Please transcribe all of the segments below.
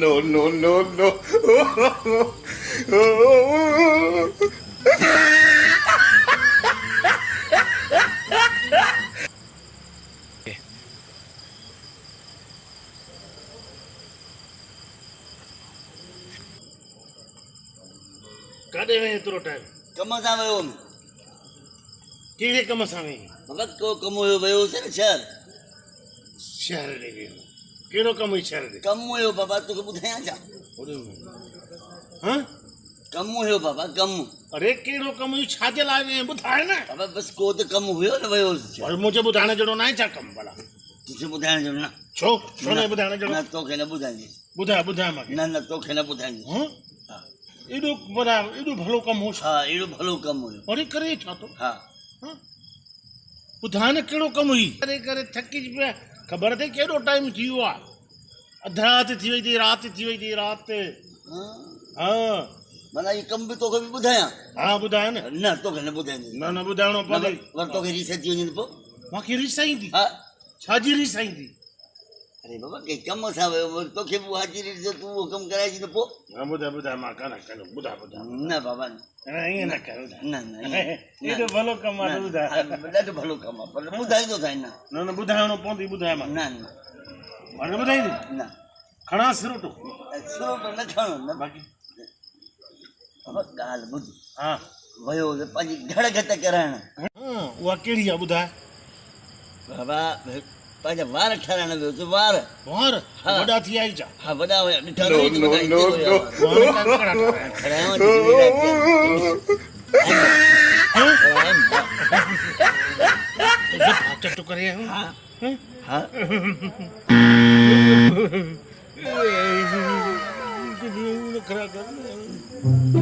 no, no, no, no. काॾे वई एतिरो टाइम कम सां वियो हुउमि कहिड़े कम सां वई बाबा को कम हुयो वियो हुउसि न शहर शहर ॾे वियो कहिड़ो कमु हुई शहर ॾे कमु हुयो बाबा तोखे ॿुधायां छा हाँ कमु हुयो बाबा कमु अरे कहिड़ो कमु हुई छाजे लाइ वई ॿुधाए न बाबा बसि को त कमु हुयो न वियो हुउसि और मुंहिंजे ॿुधाइण जहिड़ो न आहे छा कमु भला तोखे ॿुधाइण जो न छो छो न ॿुधाइण जहिड़ो न तोखे न ॿुधाईंदुसि ॿुधाए ॿुधाए मूंखे न न तोखे न ॿुधाईंदुसि हाँ एॾो भला एॾो भलो कमु हो छा हा अहिड़ो भलो कमु हुयो वरी करे छा थो हा हाँ? ॿुधाए न कहिड़ो कमु हुई करे करे थकी पिया ख़बर अथई केॾो टाइम थी वियो आहे अधु राति थी वई अथई राति थी वई अथई राति हा हा माना इहो कमु बि तोखे बि ॿुधायां हा ॿुधाए न न तोखे न ॿुधाईंदुसि न न ॿुधाइणो पवंदई वरी तोखे रीस अची वञे त पोइ मूंखे रीस ईंदी हा छाजी रीस ईंदी अरे बाबा कंहिं कम सां वियो वरी तोखे बि उहा रीस तूं उहो कमु कराइसि त पोइ हा ॿुधाए ॿुधाए मां कान कयो ॿुधाए ॿुधाए न बाबा न ईअं न कर ॿुधाए न एॾो भलो कमु आहे ॿुधाए ॾाढो भलो कमु आहे पर ॿुधाईंदो साईं न न न ॿुधाइणो पवंदी ॿुधाए मां न हाणे ॿुधाईंदी न खणा सिरोटो सिरोटो न खणो न बाक़ी बाबा ॻाल्हि ॿुध हा वियो पंहिंजी घड़ घट कराइण उहा कहिड़ी आहे ॿुधाए बाबा पंहिंजा वार ठाराइण वियो त वार वार हा। वॾा थी आई छा हा वॾा हुया ॾिठा No, no, no, no. चटो करे आयो हा हैं? हा नखरा कर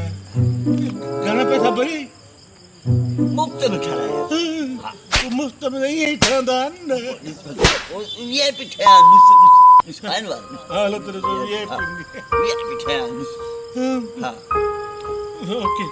घणा पैसा भरी मुफ़्त में ठाराया मुफ़्त में ईअं ई ठहंदा आहिनि न वीआईपी ठहिया ॾिस आहिनि वार हाल तर जो ये वीआईपी ठहिया ॾिस हा ओके